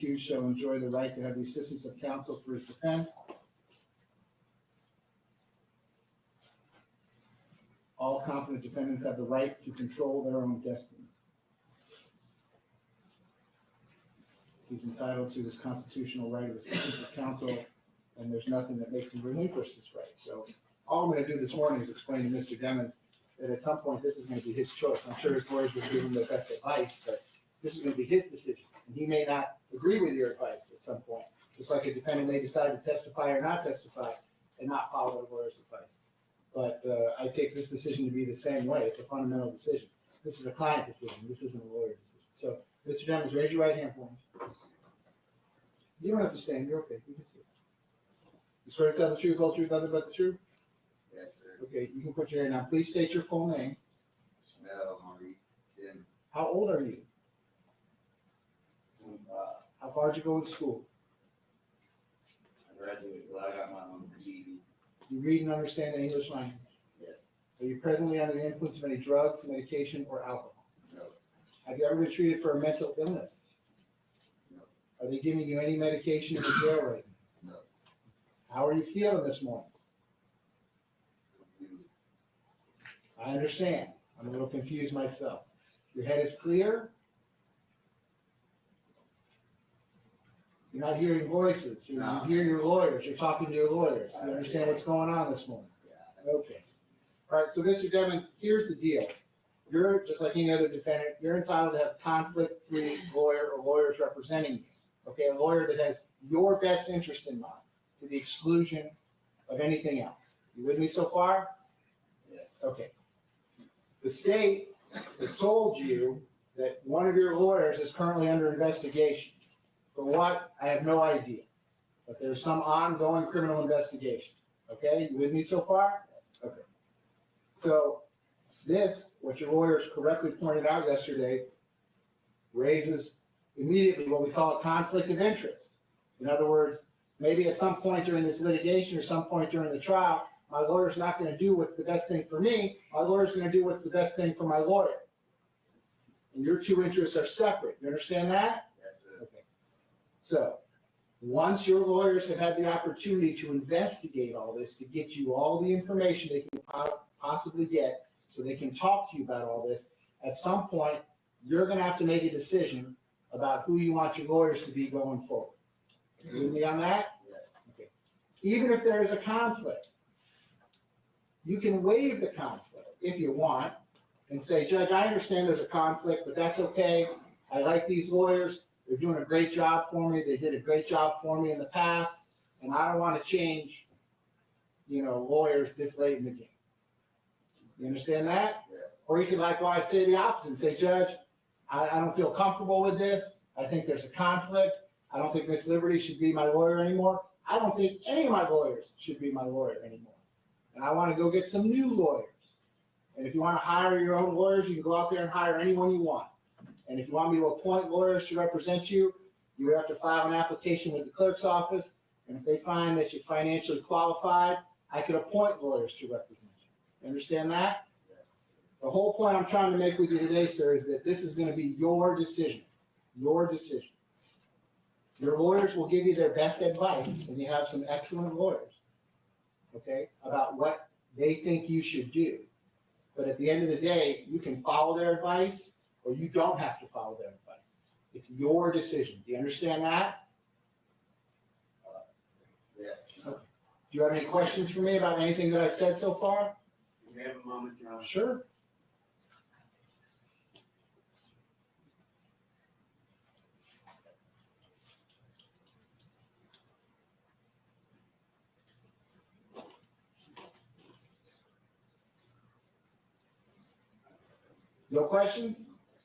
accused shall enjoy the right to have the assistance of counsel for his defense. All competent defendants have the right to control their own destinies. He's entitled to his constitutional right of assistance of counsel, and there's nothing that makes him relinquish this right. So all I'm going to do this morning is explain to Mr. Demons that at some point this is going to be his choice. I'm sure his lawyers will give him the best advice, but this is going to be his decision. And he may not agree with your advice at some point, just like a defendant may decide to testify or not testify and not follow the lawyer's advice. But I take this decision to be the same way. It's a fundamental decision. This is a client decision. This isn't a lawyer decision. So, Mr. Demons, raise your right hand for me. You don't have to stand. You're okay. You can sit. You swear to tell the truth, whole truth, nothing but the truth? Yes, sir. Okay, you can put your hand down. Please state your full name. Jamell. How old are you? 25. How far did you go in school? I graduated, well, I got my GED. You read and understand the English language. Yes. Are you presently under the influence of any drugs, medication, or alcohol? No. Have you ever been treated for a mental illness? No. Are they giving you any medication in the jail right now? No. How are you feeling this morning? Confused. I understand. I'm a little confused myself. Your head is clear? You're not hearing voices. You No. hear your lawyers. You're talking to your lawyers. You understand what's going on this morning? Yeah. Okay. All right, so Mr. Demons, here's the deal. You're, just like any other defendant, you're entitled to have conflict-free lawyer or lawyers representing you. Okay, a lawyer that has your best interest in mind to the exclusion of anything else. You with me so far? Yes. Okay. The state has told you that one of your lawyers is currently under investigation. For what? I have no idea. But there's some ongoing criminal investigation. Okay, you with me so far? Okay. So this, what your lawyers correctly pointed out yesterday, raises immediately what we call a conflict of interest. In other words, maybe at some point during this litigation or some point during the trial, my lawyer's not going to do what's the best thing for me. My lawyer's going to do what's the best thing for my lawyer. And your two interests are separate. You understand that? Yes, sir. Okay. So once your lawyers have had the opportunity to investigate all this, to get you all the information they can possibly get so they can talk to you about all this, at some point, you're going to have to make a decision about who you want your lawyers to be going forward. You with me on that? Yes. Okay. Even if there is a conflict, you can waive the conflict if you want and say, Judge, I understand there's a conflict, but that's okay. I like these lawyers. They're doing a great job for me. They did a great job for me in the past, and I don't want to change, lawyers this late in the game. You understand that? Yeah. Or you could likewise say the opposite and say, Judge, I don't feel comfortable with this. I think there's a conflict. I don't think Miss Liberty should be my lawyer anymore. I don't think any of my lawyers should be my lawyer anymore. And I want to go get some new lawyers. And if you want to hire your own lawyers, you can go out there and hire anyone you want. And if you want me to appoint lawyers to represent you, you would have to file an application with the clerk's office. And if they find that you're financially qualified, I could appoint lawyers to represent you. You understand that? Yeah. The whole point I'm trying to make with you today, sir, is that this is going to be your decision. Your decision. Your lawyers will give you their best advice, and you have some excellent lawyers, okay, about what they think you should do. But at the end of the day, you can follow their advice, or you don't have to follow their advice. It's your decision. Do you understand that? Yeah. Okay. Do you have any questions for me about anything that I've said so far? Do you have a moment, Your Honor? Sure. No questions?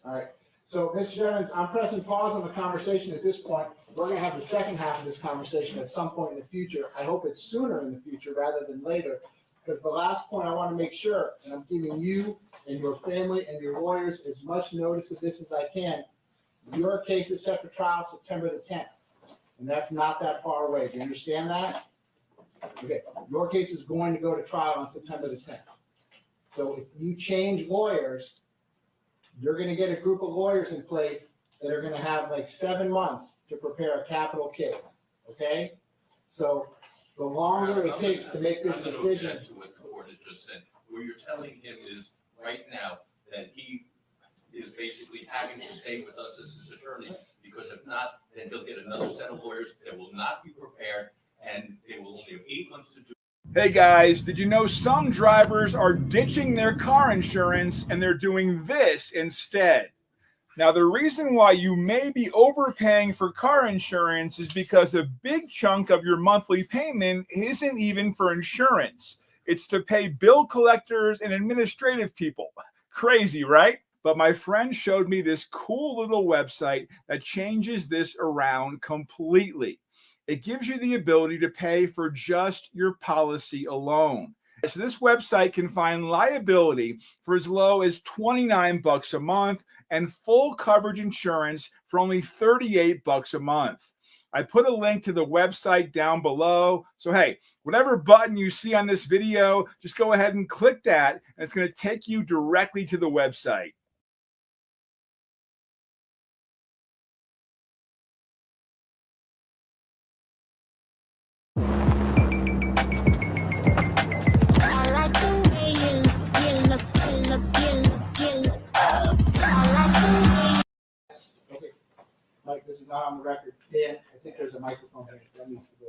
All right. So, Mr. Jennings, I'm pressing pause on the conversation at this point. We're going to have the second half of this conversation at some point in the future. I hope it's sooner in the future rather than later, because the last point I want to make sure, and I'm giving you and your family and your lawyers as much notice of this as I can, your case is set for trial September the 10th, and that's not that far away. Do you understand that? Okay. Your case is going to go to trial on September the 10th. So if you change lawyers, you're going to get a group of lawyers in place that are gonna have like 7 months to prepare a capital case, okay? So the longer it takes to make this decision. I'm gonna object to what the court has just said. What you're telling him is right now that he is basically having to stay with us as his attorney, because if not, then he'll get another set of lawyers that will not be prepared, and they will only have 8 months to do. Hey guys, did you know some drivers are ditching their car insurance and they're doing this instead? Now, the reason why you may be overpaying for car insurance is because a big chunk of your monthly payment isn't even for insurance. It's to pay bill collectors and administrative people. Crazy, right? But my friend showed me this cool little website that changes this around completely. It gives you the ability to pay for just your policy alone. So this website can find liability for as low as $29 a month and full coverage insurance for only $38 a month. I put a link to the website down below. So hey, whatever button you see on this video, just go ahead and click that, and it's going to take you directly to the website. Okay, Mike, this is not on the record. Dan, I think there's a microphone here. That needs to go.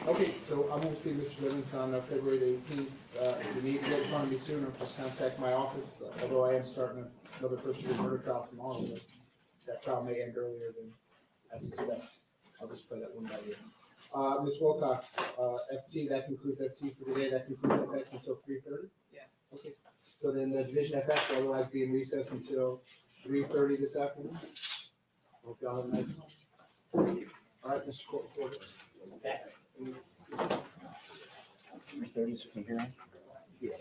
Okay, so I'm gonna see Mr. Gibbons on February the 18th. If you need to get in front of me sooner, just contact my office, although I am starting another first-degree murder trial tomorrow, but that trial may end earlier than I suspect. I'll just play that one by ear. Ms. Wilcox, FT, that concludes FT for today. That concludes FX until 3:30? Yeah. Okay, so then the division FX will otherwise be in recess until 3:30 this afternoon. Hope y'all have a nice night. All right, Mr. Court reporter. 3:30 is from here on? Yeah.